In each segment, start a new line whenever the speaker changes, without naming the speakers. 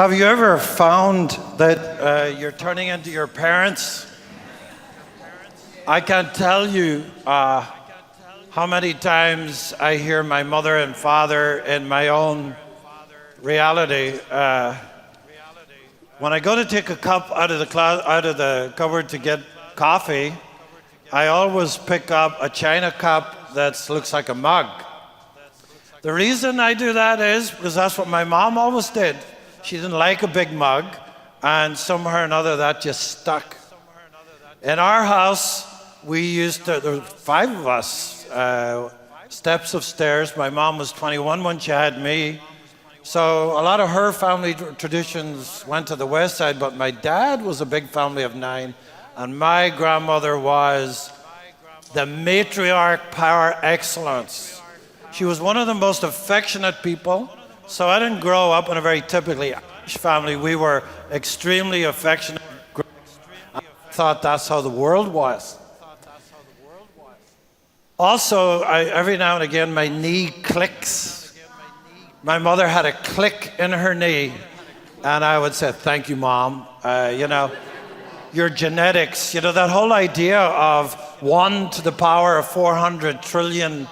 Have you ever found that you're turning into your parents? I can't tell you how many times I hear my mother and father in my own reality. When I go to take a cup out of the cupboard to get coffee, I always pick up a china cup that looks like a mug. The reason I do that is because that's what my mom always did. She didn't like a big mug, and somehow or another that just stuck. In our house, there were 5 of us, steps of stairs. My mom was 21 when she had me. So a lot of her family traditions went to the west side, but my dad was a big family of 9, and my grandmother was the matriarch par excellence. She was one of the most affectionate people. So I didn't grow up in a very typically Irish family. We were extremely affectionate. I thought that's how the world was. Also, every now and again, my knee clicks. My mother had a click in her knee, and I would say, "Thank you, Mom." Your genetics, that whole idea of 1 to the power of 400 trillion,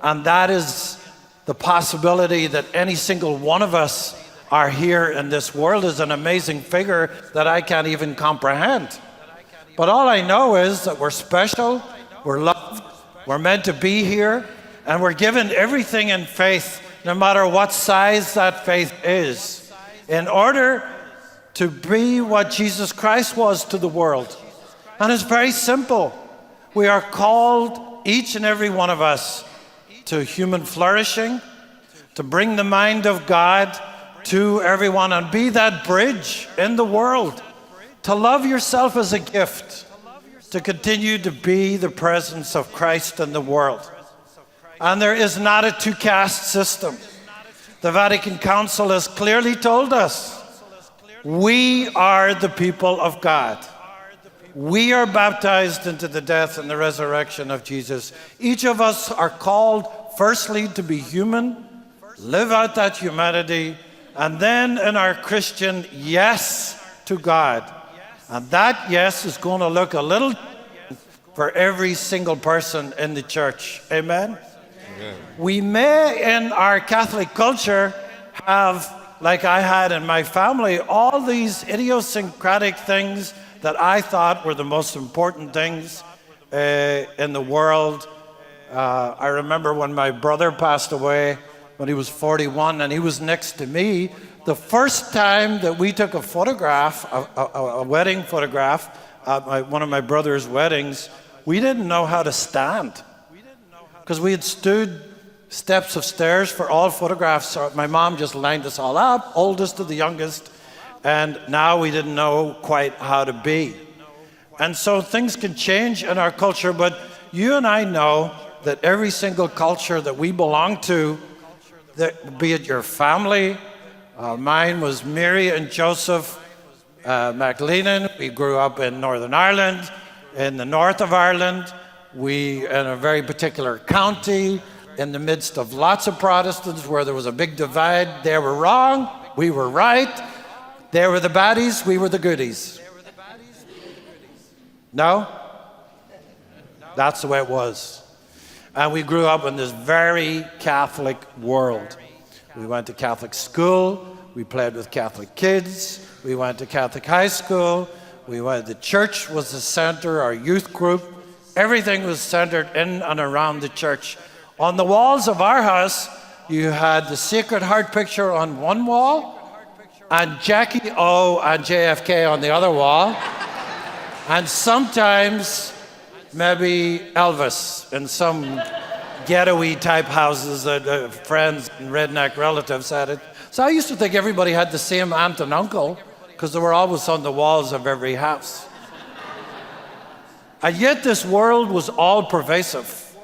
and that is the possibility that any single one of us are here in this world is an amazing figure that I can't even comprehend. But all I know is that we're special, we're loved, we're meant to be here, and we're given everything in faith, no matter what size that faith is, in order to be what Jesus Christ was to the world. And it's very simple. We are called, each and every one of us, to human flourishing, to bring the mind of God to everyone and be that bridge in the world, to love yourself as a gift, to continue to be the presence of Christ in the world. And there is not a 2-caste system. The Vatican Council has clearly told us, we are the people of God. We are baptized into the death and the resurrection of Jesus. Each of us are called, firstly, to be human, live out that humanity, and then in our Christian yes to God. And that yes is going to look a little for every single person in the church. Amen? Amen. We may, in our Catholic culture, have, like I had in my family, all these idiosyncratic things that I thought were the most important things in the world. I remember when my brother passed away when he was 41 and he was next to me, the first time that we took a photograph, a wedding photograph at one of my brother's weddings, we didn't know how to stand because we had stood steps of stairs for all photographs. So my mom just lined us all up, oldest to the youngest. And now we didn't know quite how to be. And so things can change in our culture, but you and I know that every single culture that we belong to, that, be it your family, mine was Mary and Joseph McLennan. We grew up in Northern Ireland, in the north of Ireland. We, in a very particular county, in the midst of lots of Protestants where there was a big divide. They were wrong, we were right. They were the baddies, we were the goodies. No? That's the way it was. And we grew up in this very Catholic world. We went to Catholic school, we played with Catholic kids, we went to Catholic high school, the church was the center, our youth group, everything was centered in and around the church. On the walls of our house, you had the Sacred Heart picture on one wall, and Jackie O and JFK on the other wall, and sometimes maybe Elvis in some ghetto-y type houses that friends and redneck relatives had it. So I used to think everybody had the same aunt and uncle because they were always on the walls of every house. And yet this world was all pervasive.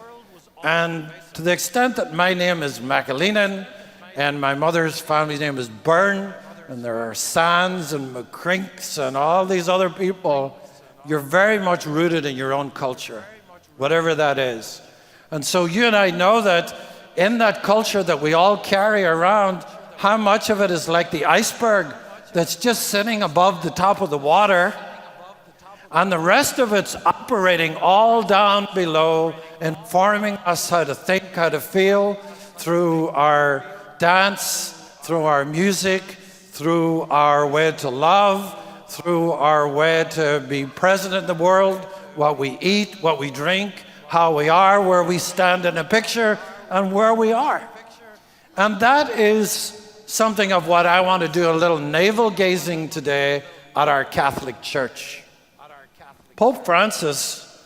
And to the extent that my name is McLennan and my mother's family name is Byrne, and there are Sands and McCrinks and all these other people, you're very much rooted in your own culture, whatever that is. And so you and I know that in that culture that we all carry around, how much of it is like the iceberg that's just sitting above the top of the water, and the rest of it's operating all down below, informing us how to think, how to feel through our dance, through our music, through our way to love, through our way to be present in the world, what we eat, what we drink, how we are, where we stand in a picture, and where we are. And that is something of what I want to do a little navel gazing today at our Catholic Church. Pope Francis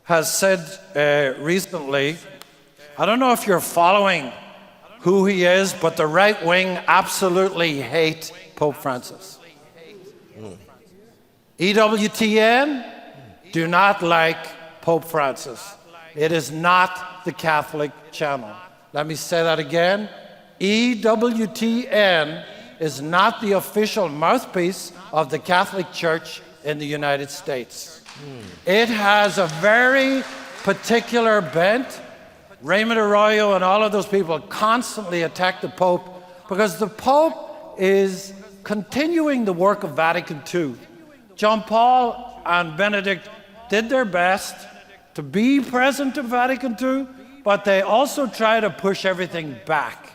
has said recently, I don't know if you're following who he is, but the right wing absolutely hate Pope Francis. EWTN do not like Pope Francis. It is not the Catholic channel. Let me say that again. EWTN is not the official mouthpiece of the Catholic Church in the United States. It has a very particular bent. Raymond Arroyo and all of those people constantly attack the Pope because the Pope is continuing the work of Vatican II. John Paul and Benedict did their best to be present at Vatican II, but they also try to push everything back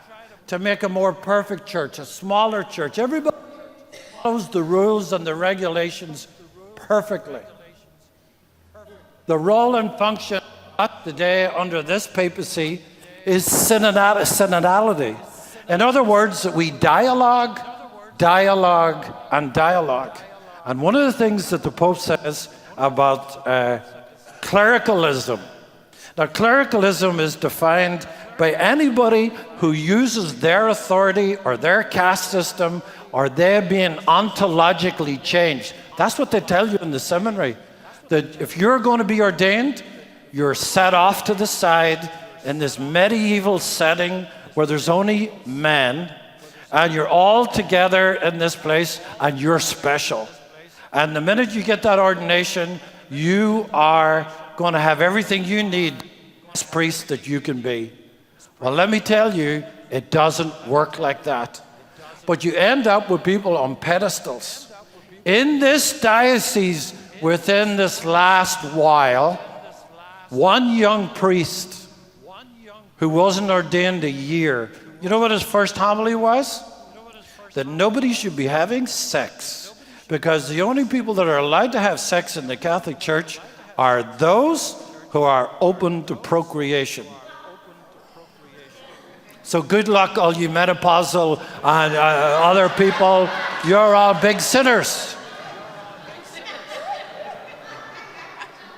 to make a more perfect church, a smaller church. Everybody follows the rules and the regulations perfectly. The role and function today under this papacy is synodality. In other words, we dialogue, and dialogue. And one of the things that the Pope says about clericalism. Now, clericalism is defined by anybody who uses their authority or their caste system or they're being ontologically changed. That's what they tell you in the seminary. That if you're going to be ordained, you're set off to the side in this medieval setting where there's only men, and you're all together in this place, and you're special. And the minute you get that ordination, you are going to have everything you need as priest that you can be. Well, let me tell you, it doesn't work like that. But you end up with people on pedestals. In this diocese, within this last while, one young priest who wasn't ordained a year, you know what his first homily was? That nobody should be having sex, because the only people that are allowed to have sex in the Catholic Church are those who are open to procreation. So good luck, all you menopausal and other people. You're all big sinners.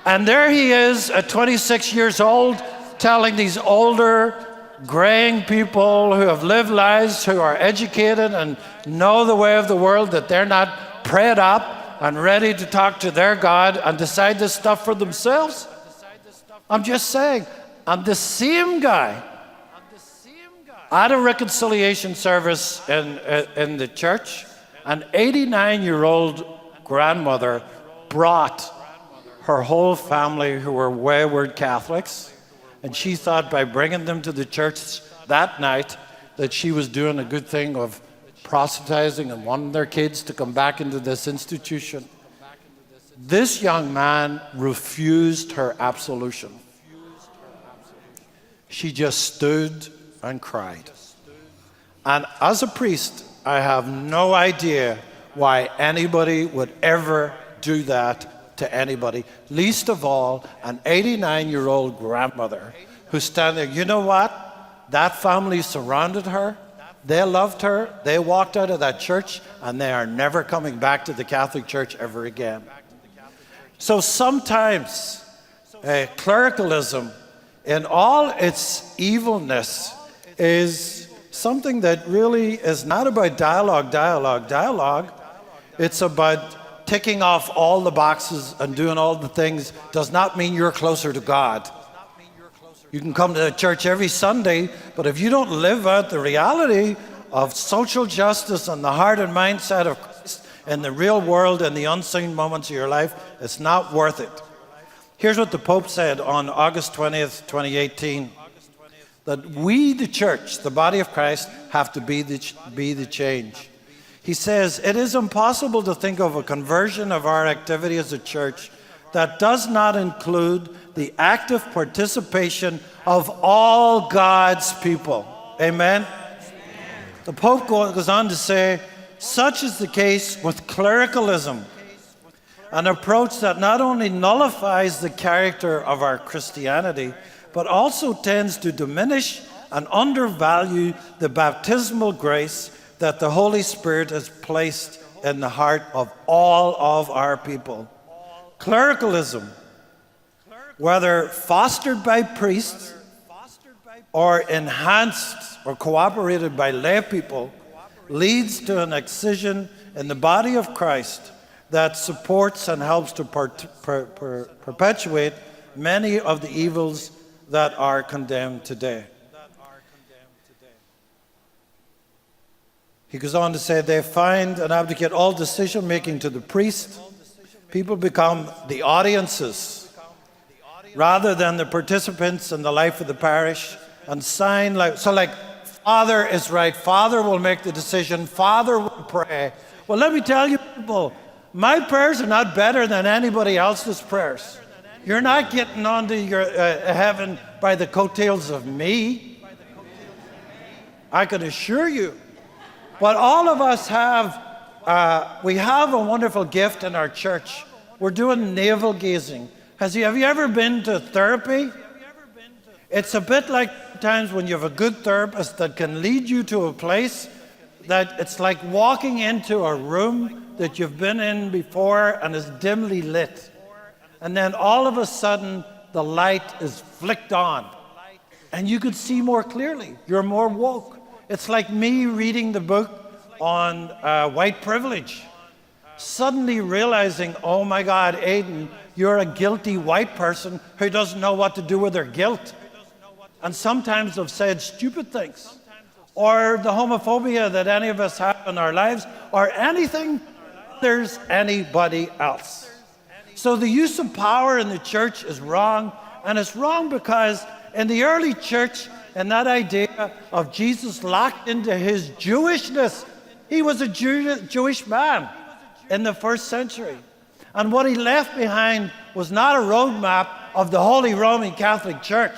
And there he is at 26 years old, telling these older, graying people who have lived lives, who are educated and know the way of the world, that they're not prayed up and ready to talk to their God and decide this stuff for themselves. I'm just saying, I'm the same guy at a reconciliation service in the church. An 89-year-old grandmother brought her whole family who were wayward Catholics, and she thought by bringing them to the church that night that she was doing a good thing of proselytizing and wanting their kids to come back into this institution. This young man refused her absolution. She just stood and cried. And as a priest, I have no idea why anybody would ever do that to anybody, least of all an 89-year-old grandmother who's standing there. You know what? That family surrounded her. They loved her. They walked out of that church, and they are never coming back to the Catholic Church ever again. So sometimes clericalism, in all its evilness, is something that really is not about dialogue. It's about ticking off all the boxes and doing all the things. Does not mean you're closer to God. You can come to the church every Sunday, but if you don't live out the reality of social justice and the heart and mindset of Christ in the real world and the unseen moments of your life, it's not worth it. Here's what the Pope said on August 20th, 2018, that we, the church, the body of Christ, have to be the change. He says, it is impossible to think of a conversion of our activity as a church that does not include the active participation of all God's people. Amen? The Pope goes on to say, such is the case with clericalism, an approach that not only nullifies the character of our Christianity, but also tends to diminish and undervalue the baptismal grace that the Holy Spirit has placed in the heart of all of our people. Clericalism, whether fostered by priests or enhanced or cooperated by lay people, leads to an excision in the body of Christ that supports and helps to perpetuate many of the evils that are condemned today. He goes on to say, they find and abdicate all decision-making to the priest. People become the audiences rather than the participants in the life of the parish, and sign like Father is right. Father will make the decision. Father will pray. Well, let me tell you, people, my prayers are not better than anybody else's prayers. You're not getting onto your heaven by the coattails of me. I can assure you. But all of us have, we have a wonderful gift in our church. We're doing navel gazing. Have you ever been to therapy? It's a bit like times when you have a good therapist that can lead you to a place that it's like walking into a room that you've been in before and is dimly lit. And then all of a sudden, the light is flicked on. And you could see more clearly. You're more woke. It's like me reading the book on white privilege. Suddenly realizing, oh my God, Aidan, you're a guilty white person who doesn't know what to do with their guilt. And sometimes have said stupid things. Or the homophobia that any of us have in our lives, or anything there's anybody else. So the use of power in the church is wrong, and it's wrong because in the early church, and that idea of Jesus locked into his Jewishness, he was a Jewish man in the first century. And what he left behind was not a roadmap of the Holy Roman Catholic Church.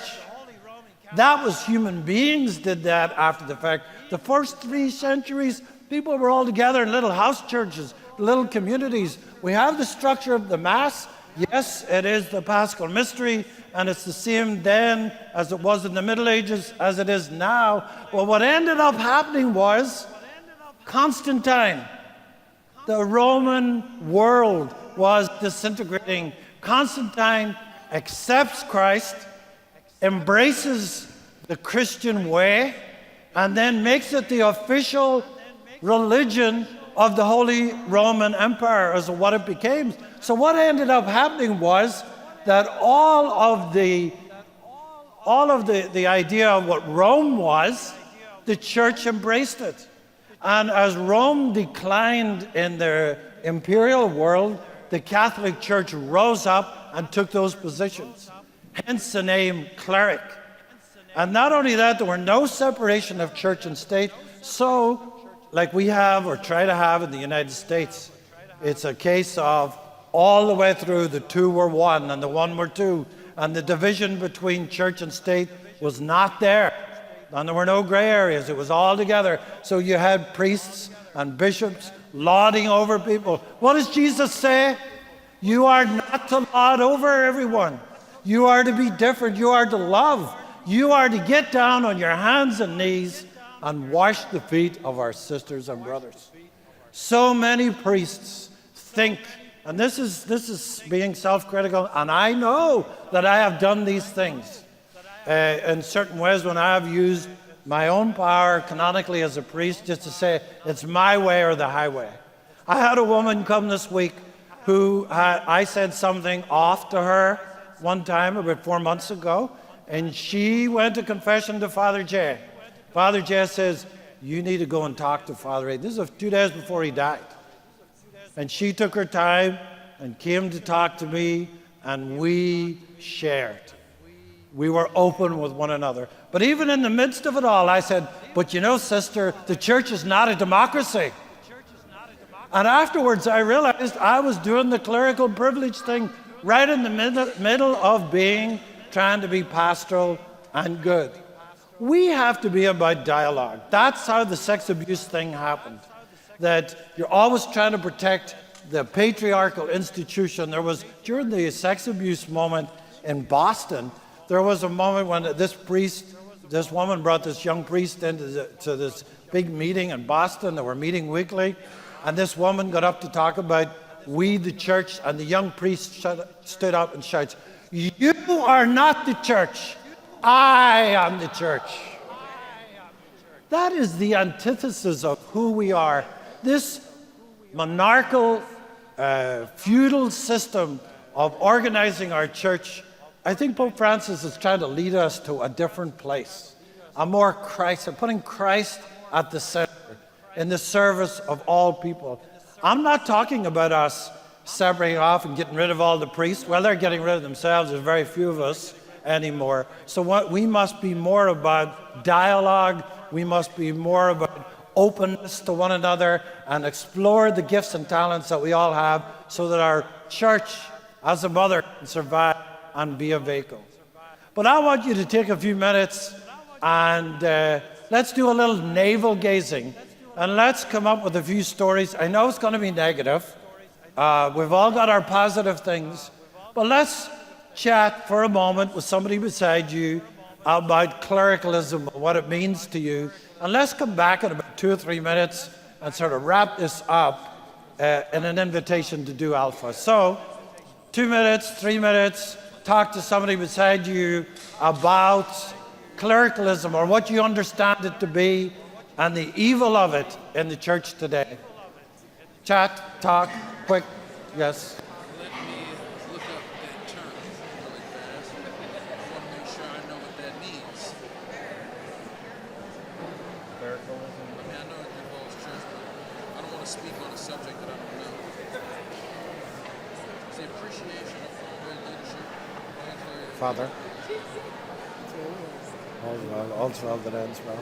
That was human beings did that after the fact. The first 3 centuries, people were all together in little house churches, little communities. We have the structure of the Mass. Yes, it is the Paschal Mystery, and it's the same then as it was in the Middle Ages as it is now. Well, what ended up happening was Constantine. The Roman world was disintegrating. Constantine accepts Christ, embraces the Christian way, and then makes it the official religion of the Holy Roman Empire as what it became. So what ended up happening was that all of the idea of what Rome was, the church embraced it. And as Rome declined in the imperial world, the Catholic Church rose up and took those positions. Hence the name cleric. And not only that, there were no separation of church and state. So, like we have or try to have in the United States, it's a case of all the way through the 2 were 1 and the 1 were 2. And the division between church and state was not there. And there were no gray areas. It was all together. So you had priests and bishops lauding over people. What does Jesus say? You are not to laud over everyone. You are to be different. You are to love. You are to get down on your hands and knees and wash the feet of our sisters and brothers. So many priests think, and this is being self-critical, and I know that I have done these things in certain ways when I have used my own power canonically as a priest just to say it's my way or the highway. I had a woman come this week who I said something off to her one time about 4 months ago, and she went to confession to Father J. Father J says, you need to go and talk to Father A. This is 2 days before he died. And she took her time and came to talk to me, and we shared. We were open with one another. But even in the midst of it all, I said, but you know, sister, the church is not a democracy. And afterwards, I realized I was doing the clerical privilege thing right in the middle of trying to be pastoral and good. We have to be about dialogue. That's how the sex abuse thing happened. That you're always trying to protect the patriarchal institution. There was, during the sex abuse moment in Boston, there was a moment when this woman brought this young priest into this big meeting in Boston. They were meeting weekly. And this woman got up to talk about we, the church, and the young priest stood up and shouts, "You are not the church. I am the church." That is the antithesis of who we are. This monarchical, feudal system of organizing our church, I think Pope Francis is trying to lead us to a different place, a more Christ, putting Christ at the center, in the service of all people. I'm not talking about us separating off and getting rid of all the priests. Well, they're getting rid of themselves. There's very few of us anymore. So we must be more about dialogue. We must be more about openness to one another and explore the gifts and talents that we all have so that our church as a mother can survive and be a vehicle. But I want you to take a few minutes and let's do a little navel gazing. And let's come up with a few stories. I know it's going to be negative. We've all got our positive things. But let's chat for a moment with somebody beside you about clericalism, what it means to you. And let's come back in about 2 or 3 minutes and sort of wrap this up in an invitation to do Alpha. So, 2 minutes, 3 minutes, talk to somebody beside you about clericalism or what you understand it to be, and the evil of it in the church today. Chat, talk, quick, yes.
Let me look up that term really fast. I want to make sure I know what that means.
Clericalism.
I mean, I know it involves church, but I don't want to speak on a subject that I don't know. It's the appreciation of good leadership.
Father. All well that ends well.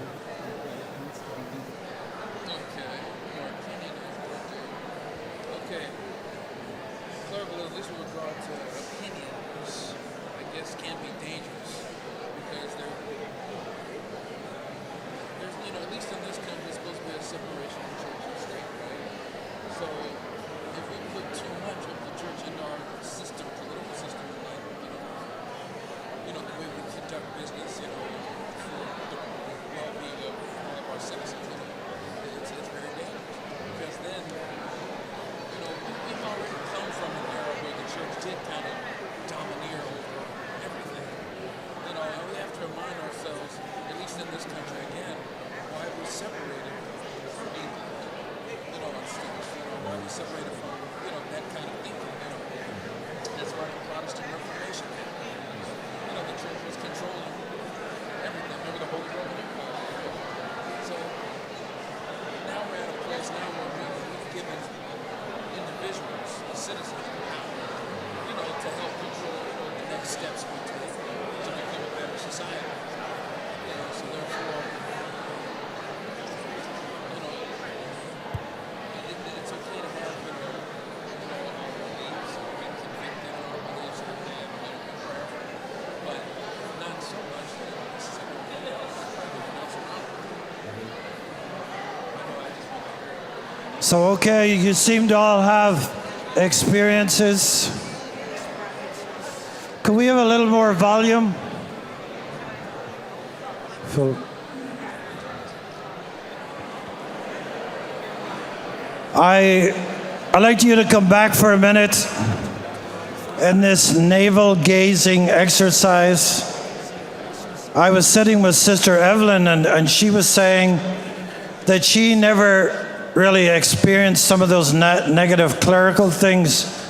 Okay. Clericalism, this with regard to opinions, I guess can be dangerous because there's, at least in this country, it's supposed to be a separation of church and state, right? So if we put too much of the church into our system, political system, like, the way we conduct business, for the well-being of all of our citizens, it's very dangerous because then. We've already come from an era where the church did kind of domineer over everything. And we have to remind ourselves, at least in this country again, why we separated from England. Why we separated from, that kind of thinking. That's why the Protestant Reformation happened. The church was controlling everything. Remember the Holy Roman Empire. So now we're at a place now where we've given individuals, citizens, power, to help control, the next steps we take to become a better society. So therefore, it's okay to have, our beliefs, be convicted in our beliefs, and be prayerful, but not so much that this is everything else around.
So, okay, you seem to all have experiences. Can we have a little more volume? Phil. I'd like you to come back for a minute in this navel gazing exercise. I was sitting with Sister Evelyn, and she was saying that she never really experienced some of those negative clerical things.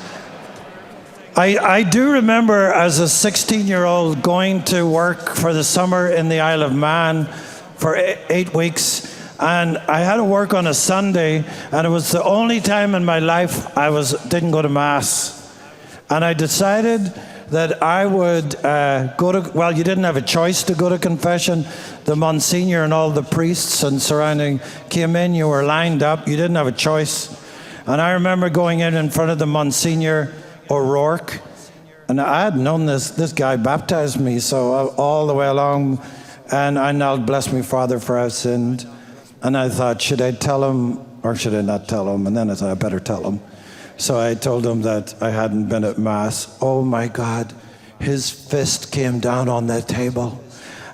I do remember as a 16-year-old going to work for the summer in the Isle of Man for 8 weeks, and I had to work on a Sunday, and it was the only time in my life I didn't go to Mass. And I decided that I would you didn't have a choice to go to confession. The Monsignor and all the priests and surrounding came in, you were lined up, you didn't have a choice. And I remember going in front of the Monsignor O'Rourke, and I had known this guy baptized me, so all the way along, and I knelt, bless me, Father, for I've sinned. And I thought, should I tell him or should I not tell him? And then I thought, I better tell him. So I told him that I hadn't been at Mass. Oh my God, his fist came down on the table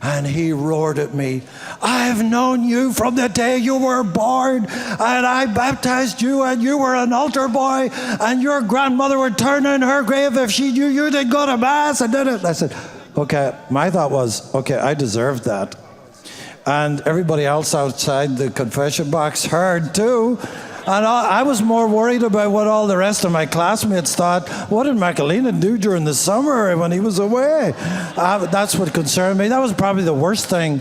and he roared at me, I've known you from the day you were born, and I baptized you, and you were an altar boy, and your grandmother would turn in her grave if she knew you didn't go to Mass. And I said, okay, my thought was, okay, I deserved that. And everybody else outside the confession box heard too. And I was more worried about what all the rest of my classmates thought. What did Macalina do during the summer when he was away? That's what concerned me. That was probably the worst thing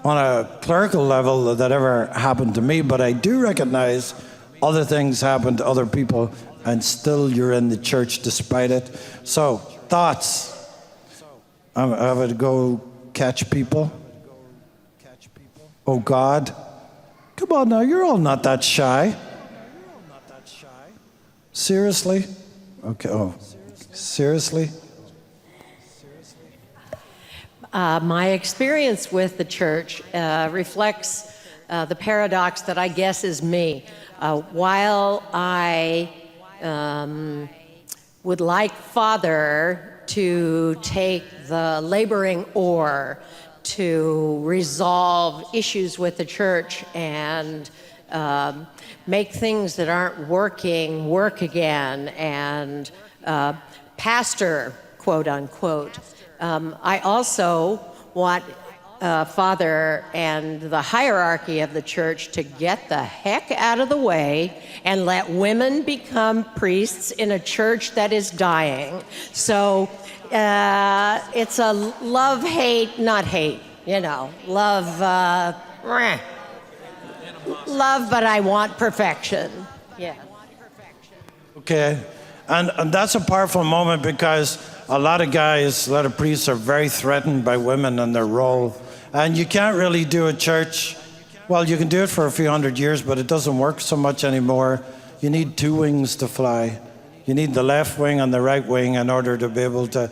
on a clerical level that ever happened to me. But I do recognize other things happen to other people, and still you're in the church despite it. So, thoughts? I would go catch people. Oh God. Come on now, you're all not that shy. Seriously? Okay, oh, seriously?
My experience with the church reflects the paradox that I guess is me. While I would like Father to take the laboring oar to resolve issues with the church and make things that aren't working work again, and pastor, quote unquote. I also want Father and the hierarchy of the church to get the heck out of the way and let women become priests in a church that is dying. So it's a love-hate, not hate, you know, love, but I want perfection. Yeah.
Okay, and that's a powerful moment, because a lot of guys, a lot of priests are very threatened by women and their role. And you can't really do a church, well, you can do it for a few hundred years, but it doesn't work so much anymore. You need two wings to fly. You need the left wing and the right wing in order to be able to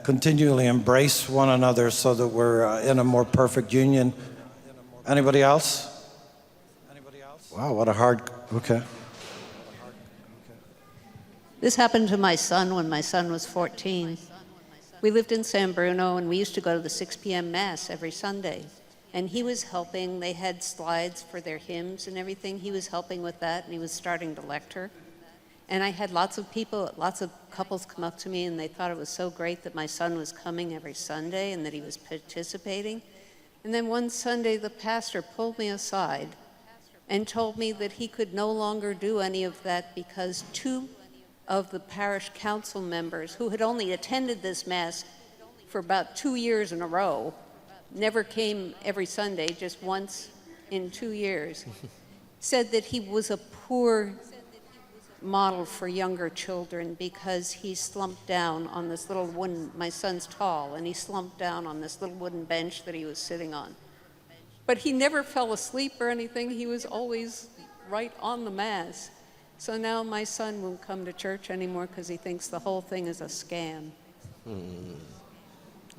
continually embrace one another so that we're in a more perfect union. Anybody else? Wow, what a hard, okay.
This happened to my son when my son was 14. We lived in San Bruno, and we used to go to the 6 p.m. Mass every Sunday. And he was helping. They had slides for their hymns and everything. He was helping with that, and he was starting to lecture. And I had lots of people, lots of couples come up to me, and they thought it was so great that my son was coming every Sunday and that he was participating. And then one Sunday, the pastor pulled me aside and told me that he could no longer do any of that because two of the parish council members, who had only attended this Mass for about 2 years in a row, never came every Sunday, just once in 2 years, said that he was a poor model for younger children because he slumped down on this little wooden, my son's tall, and he slumped down on this little wooden bench that he was sitting on. But he never fell asleep or anything. He was always right on the Mass. So now my son won't come to church anymore because he thinks the whole thing is a scam.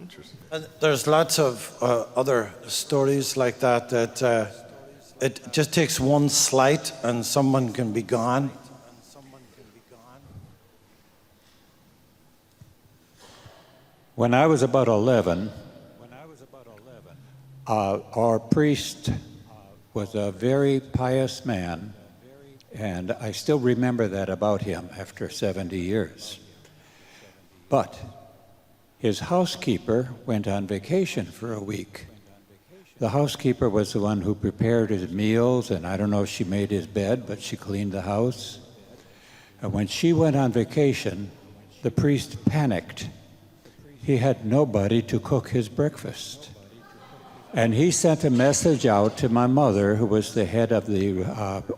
Interesting.
And there's lots of other stories like that, it just takes one slight and someone can be gone.
When I was about 11, our priest was a very pious man, and I still remember that about him after 70 years. But his housekeeper went on vacation for a week. The housekeeper was the one who prepared his meals, and I don't know if she made his bed, but she cleaned the house. And when she went on vacation, the priest panicked. He had nobody to cook his breakfast. And he sent a message out to my mother, who was the head of the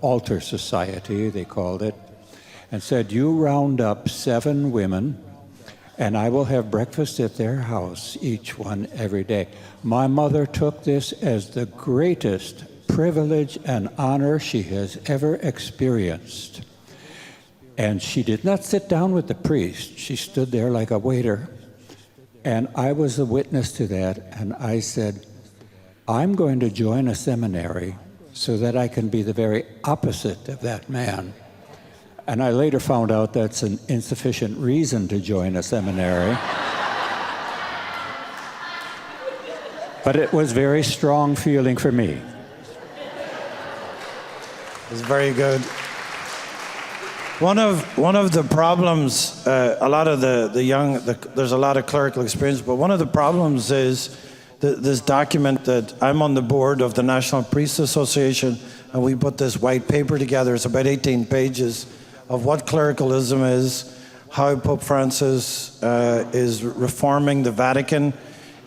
altar society, they called it, and said, you round up 7 women, and I will have breakfast at their house, each one every day. My mother took this as the greatest privilege and honor she has ever experienced. And she did not sit down with the priest. She stood there like a waiter. And I was a witness to that. And I said, I'm going to join a seminary so that I can be the very opposite of that man. And I later found out that's an insufficient reason to join a seminary. But it was very strong feeling for me.
It's very good. One of the problems, a lot of there's a lot of clerical experience, but one of the problems is this document that I'm on the board of the National Priests Association, and we put this white paper together. It's about 18 pages of what clericalism is, how Pope Francis is reforming the Vatican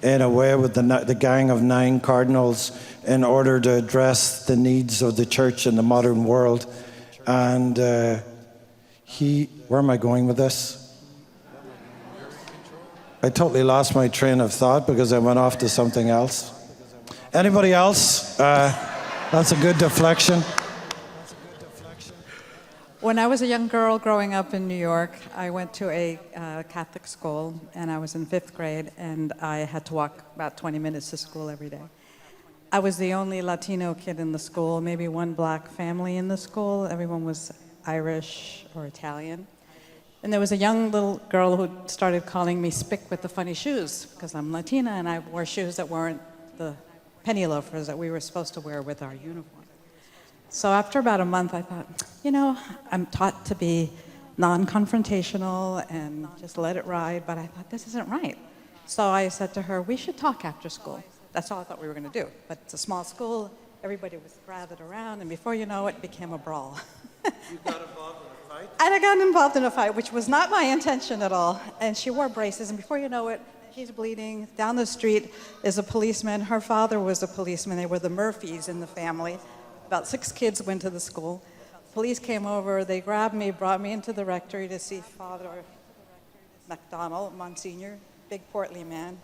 in a way with the Gang of Nine Cardinals in order to address the needs of the church in the modern world. And where am I going with this? I totally lost my train of thought because I went off to something else. Anybody else? That's a good deflection.
When I was a young girl growing up in New York, I went to a Catholic school, and I was in 5th grade, and I had to walk about 20 minutes to school every day. I was the only Latino kid in the school, maybe one black family in the school. Everyone was Irish or Italian. And there was a young little girl who started calling me Spick with the funny shoes, because I'm Latina and I wore shoes that weren't the penny loafers that we were supposed to wear with our uniform. So after about a month, I thought, I'm taught to be non-confrontational and just let it ride, but I thought, this isn't right. So I said to her, we should talk after school. That's all I thought we were going to do. But it's a small school, everybody was gathered around, and before you know it, it became a brawl.
You got involved in a fight?
And I got involved in a fight, which was not my intention at all. And she wore braces, and before you know it, she's bleeding. Down the street is a policeman. Her father was a policeman. They were the Murphys in the family. About 6 kids went to the school. Police came over. They grabbed me, brought me into the rectory to see Father MacDonald, Monsignor, big portly man.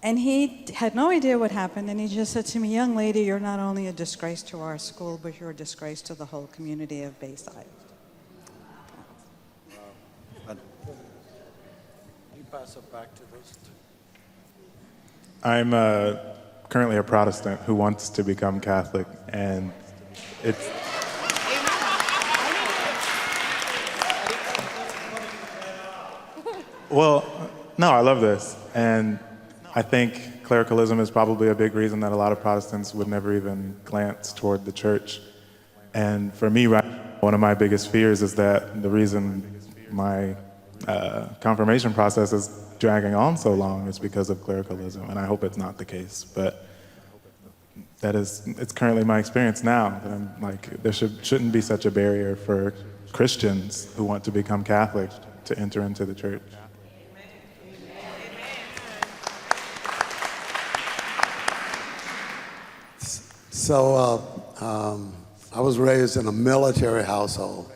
And he had no idea what happened, and he just said to me, young lady, you're not only a disgrace to our school, but you're a disgrace to the whole community of Bayside.
You pass it back to those two.
I'm currently a Protestant who wants to become Catholic, and it's... Well, no, I love this, and I think clericalism is probably a big reason that a lot of Protestants would never even glance toward the church. And for me, right, one of my biggest fears is that the reason my confirmation process is dragging on so long is because of clericalism, and I hope it's not the case. But it's currently my experience now. That I'm like, there shouldn't be such a barrier for Christians who want to become Catholic to enter into the church.
So I was raised in a military household,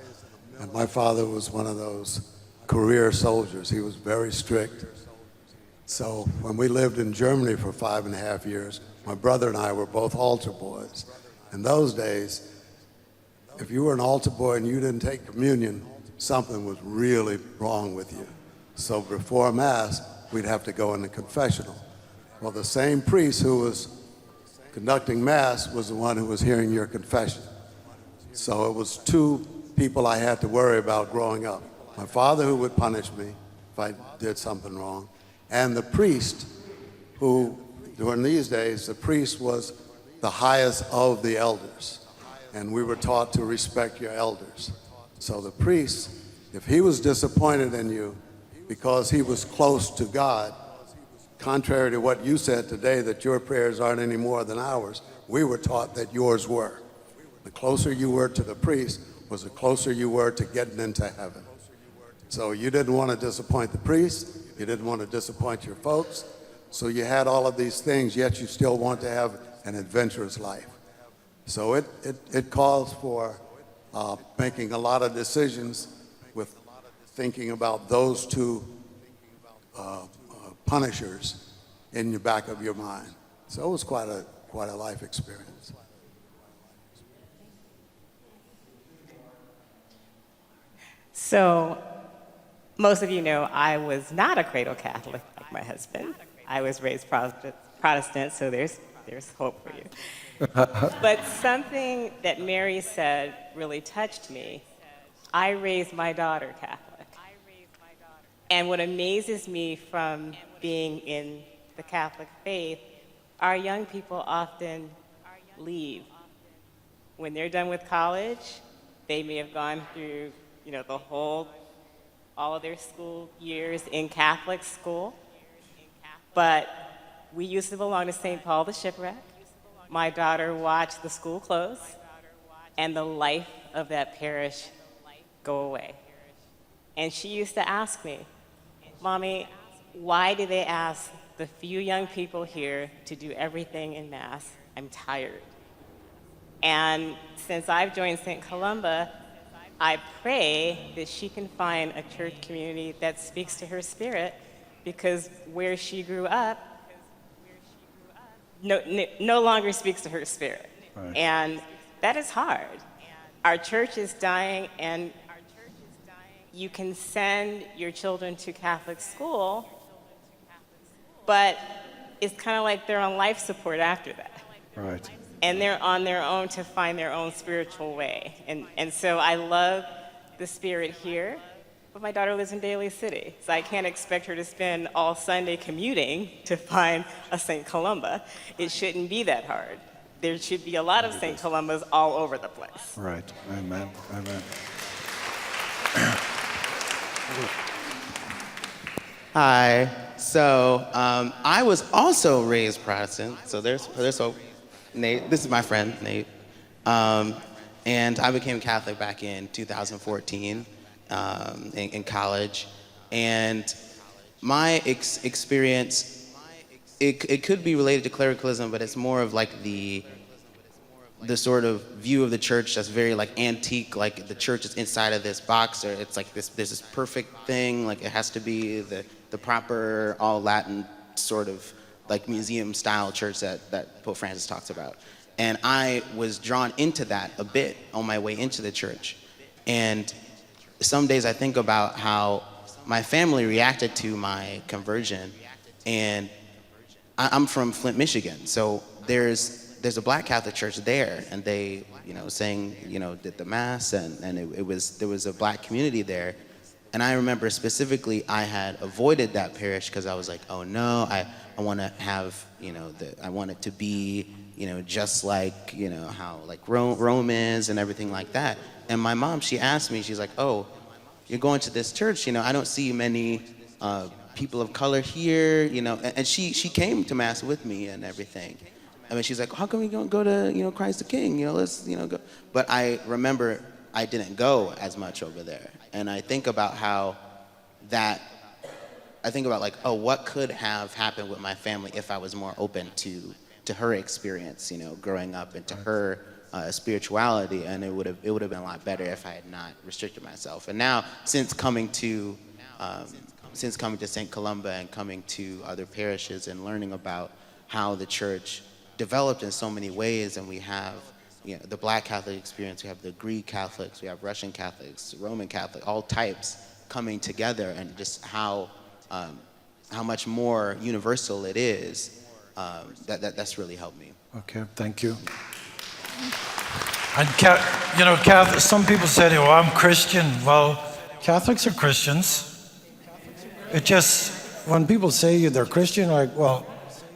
and my father was one of those career soldiers. He was very strict. So when we lived in Germany for 5.5 years, my brother and I were both altar boys. In those days, if you were an altar boy and you didn't take communion, something was really wrong with you. So before Mass, we'd have to go in the confessional. Well, the same priest who was conducting Mass was the one who was hearing your confession. So it was 2 people I had to worry about growing up. My father, who would punish me if I did something wrong, and the priest who, during these days, the priest was the highest of the elders. And we were taught to respect your elders. So the priest, if he was disappointed in you because he was close to God, contrary to what you said today, that your prayers aren't any more than ours, we were taught that yours were. The closer you were to the priest was the closer you were to getting into heaven. So you didn't want to disappoint the priest, you didn't want to disappoint your folks, so you had all of these things, yet you still want to have an adventurous life. So it calls for making a lot of decisions with thinking about those 2 punishers in the back of your mind. So it was quite a life experience.
So, most of you know I was not a cradle Catholic like my husband. I was raised Protestant, so there's hope for you. But something that Mary said really touched me. I raised my daughter Catholic. And what amazes me from being in the Catholic faith, our young people often leave. When they're done with college, they may have gone through, all of their school years in Catholic school. But we used to belong to St. Paul the Shipwreck. My daughter watched the school close and the life of that parish go away. And she used to ask me, Mommy, why do they ask the few young people here to do everything in Mass? I'm tired. And since I've joined St. Columba, I pray that she can find a church community that speaks to her spirit, because where she grew up no longer speaks to her spirit.
Right.
And that is hard. Our church is dying, and you can send your children to Catholic school, but it's kind of like they're on life support after that.
Right.
And they're on their own to find their own spiritual way. And so I love the spirit here, but my daughter lives in Daly City, so I can't expect her to spend all Sunday commuting to find a St. Columba. It shouldn't be that hard. There should be a lot of St. Columbas all over the place.
Right. Amen. Amen.
Hi. So I was also raised Protestant. So there's hope. Nate, this is my friend Nate, and I became Catholic back in 2014 in college. And my experience, it could be related to clericalism, but it's more of like the sort of view of the church that's very like antique, like the church is inside of this box, or it's like there's this perfect thing, like it has to be the proper all Latin sort of like museum style church that Pope Francis talks about. And I was drawn into that a bit on my way into the church. And some days I think about how my family reacted to my conversion. And I'm from Flint, Michigan, so there's a Black Catholic church there, and they, sang, did the Mass, and there was a Black community there. And I remember specifically I had avoided that parish because I was like, oh no, I want to have, I want it to be, just like, how like Rome is and everything like that. And my mom, she asked me, she's like, oh, you're going to this church, I don't see many people of color here, and she came to Mass with me and everything. I mean, she's like, how come we don't go to, Christ the King, let's, go. But I remember I didn't go as much over there. And I think about like, oh, what could have happened with my family if I was more open to her experience, growing up, and to her spirituality, and it would have been a lot better if I had not restricted myself. And now, since coming to St. Columba and coming to other parishes and learning about how the church developed in so many ways, and we have the Black Catholic experience, we have the Greek Catholics, we have Russian Catholics, Roman Catholic, all types coming together, and just how much more universal it is, that's really helped me.
Okay, thank you. And some people say, "Oh, I'm Christian." Well, Catholics are Christians. It just, when people say they're Christian, like, well,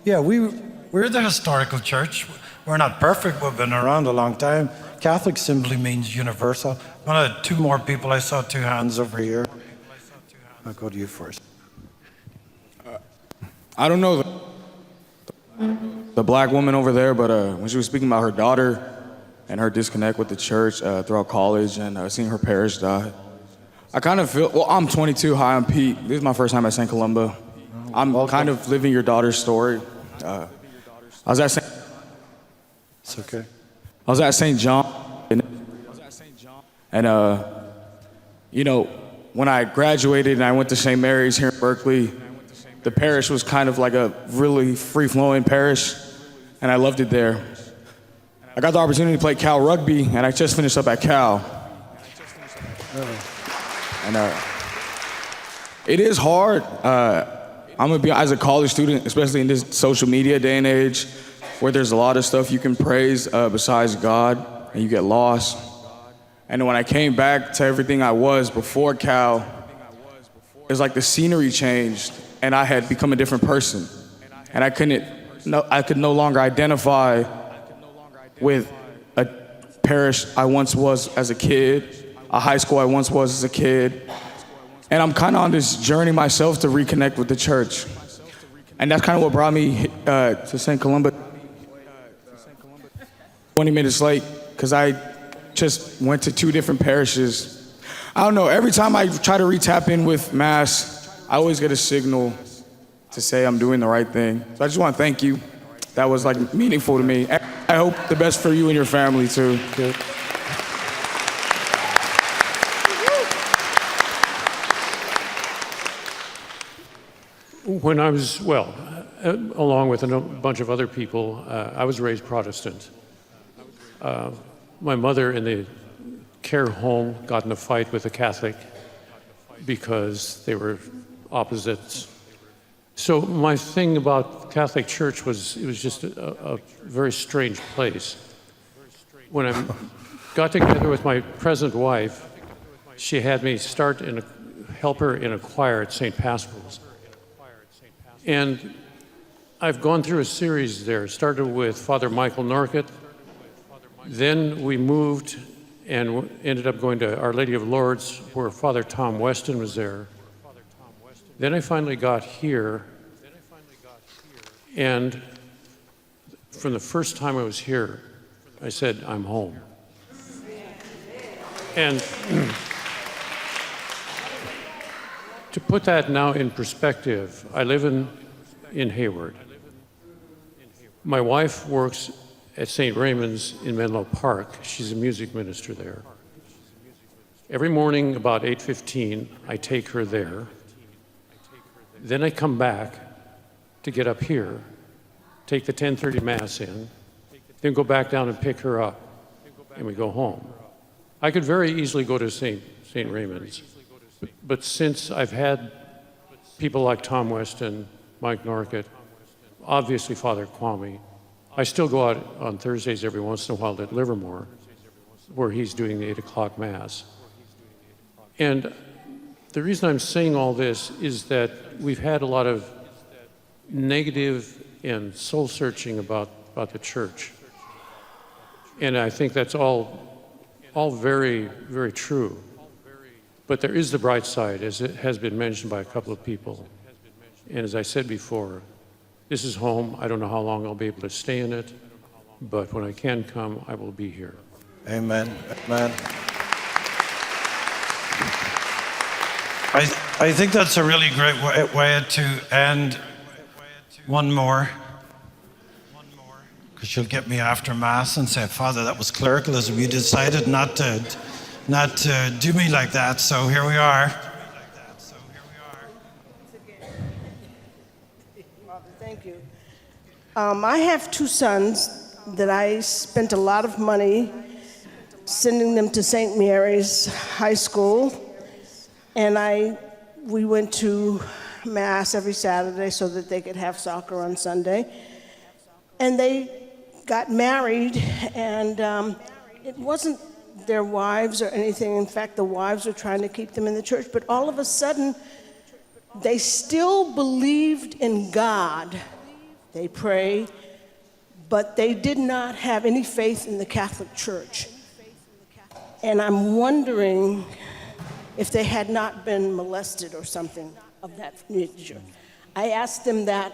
yeah, we're the historical church. We're not perfect. We've been around a long time. Catholic simply means universal. One of two more people, I saw two hands over here. I'll go to you first.
I don't know the Black woman over there, but when she was speaking about her daughter and her disconnect with the church throughout college and seeing her parish die, I kind of feel, well, I'm 22. Hi, I'm Pete. This is my first time at St. Columba. I'm kind of living your daughter's story. I was at St.
It's okay.
I was at St. John, and when I graduated and I went to St. Mary's here in Berkeley, the parish was kind of like a really free-flowing parish, and I loved it there. I got the opportunity to play Cal rugby, and I just finished up at Cal. And it is hard. I'm gonna be, as a college student, especially in this social media day and age, where there's a lot of stuff you can praise besides God, and you get lost. And when I came back to everything I was before Cal, it's like the scenery changed, and I had become a different person. And I could no longer identify with a parish I once was as a kid, a high school I once was as a kid. And I'm kind of on this journey myself to reconnect with the church. And that's kind of what brought me to St. Columba 20 minutes late, because I just went to 2 different parishes. I don't know, every time I try to re-tap in with Mass, I always get a signal to say I'm doing the right thing. So I just want to thank you. That was like meaningful to me. I hope the best for you and your family too. Good.
When I was, along with a bunch of other people, I was raised Protestant. My mother in the care home got in a fight with a Catholic because they were opposites. So my thing about Catholic Church was, it was just a very strange place. When I got together with my present wife, she had me help her in a choir at St. Paschal's. And I've gone through a series there. Started with Father Michael Norcutt. Then we moved and ended up going to Our Lady of Lourdes, where Father Tom Weston was there. Then I finally got here, and from the first time I was here, I said, I'm home. And to put that now in perspective, I live in Hayward. My wife works at St. Raymond's in Menlo Park. She's a music minister there. Every morning about 8:15, I take her there. Then I come back to get up here, take the 10:30 Mass in, then go back down and pick her up, and we go home. I could very easily go to St. Raymond's, but since I've had people like Tom Weston, Mike Norcutt, obviously Father Kwame, I still go out on Thursdays every once in a while at Livermore, where he's doing the 8 o'clock Mass. And the reason I'm saying all this is that we've had a lot of negative and soul-searching about the church. And I think that's all very, very true. But there is the bright side, as it has been mentioned by a couple of people. And as I said before, this is home. I don't know how long I'll be able to stay in it, but when I can come, I will be here.
Amen. Amen. I think that's a really great way to end. One more. Because you'll get me after Mass and say, Father, that was clericalism. You decided not to do me like that, so here we are.
Father, thank you. I have 2 sons that I spent a lot of money sending them to St. Mary's High School, and we went to Mass every Saturday so that they could have soccer on Sunday. And they got married, and it wasn't their wives or anything. In fact, the wives were trying to keep them in the church, but all of a sudden, they still believed in God. They pray, but they did not have any faith in the Catholic Church. And I'm wondering if they had not been molested or something of that nature. I asked them that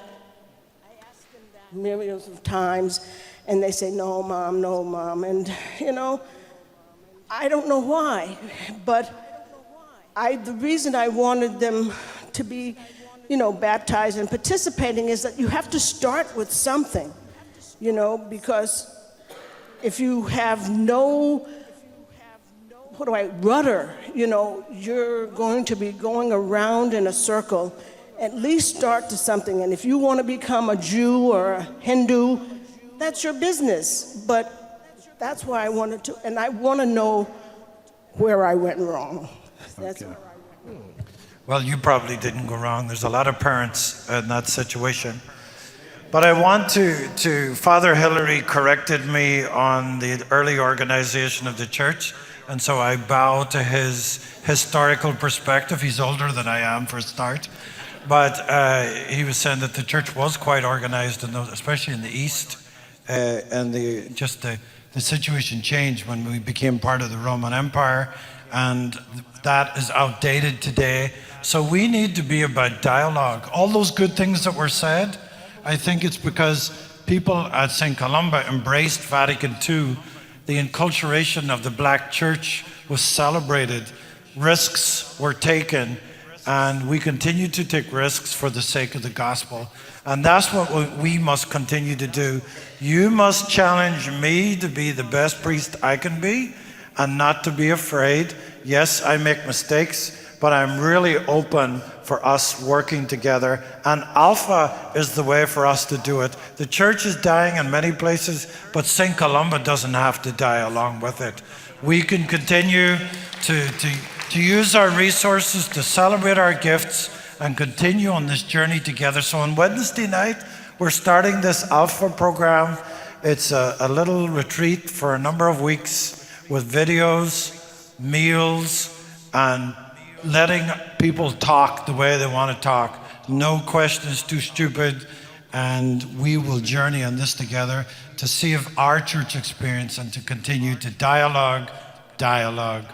millions of times, and they say, no, Mom. And, I don't know why, but the reason I wanted them to be, baptized and participating is that you have to start with something, because if you have no rudder, you're going to be going around in a circle. At least start to something. And if you want to become a Jew or a Hindu, that's your business. But that's why I wanted to, and I want to know where I went wrong. That's where I went wrong.
Well, you probably didn't go wrong. There's a lot of parents in that situation. But I want to Father Hillary corrected me on the early organization of the church, and so I bow to his historical perspective. He's older than I am for a start. But he was saying that the church was quite organized, especially in the East. And the situation changed when we became part of the Roman Empire, and that is outdated today. So we need to be about dialogue. All those good things that were said, I think it's because people at St. Columba embraced Vatican II. The enculturation of the black church was celebrated. Risks were taken, and we continue to take risks for the sake of the gospel. And that's what we must continue to do. You must challenge me to be the best priest I can be and not to be afraid. Yes, I make mistakes, but I'm really open for us working together. And Alpha is the way for us to do it. The church is dying in many places, but St. Columba doesn't have to die along with it. We can continue to use our resources to celebrate our gifts and continue on this journey together. So on Wednesday night, we're starting this Alpha program. It's a little retreat for a number of weeks with videos, meals, and letting people talk the way they want to talk. No question is too stupid, and we will journey on this together to see if our church experience and to continue to dialogue,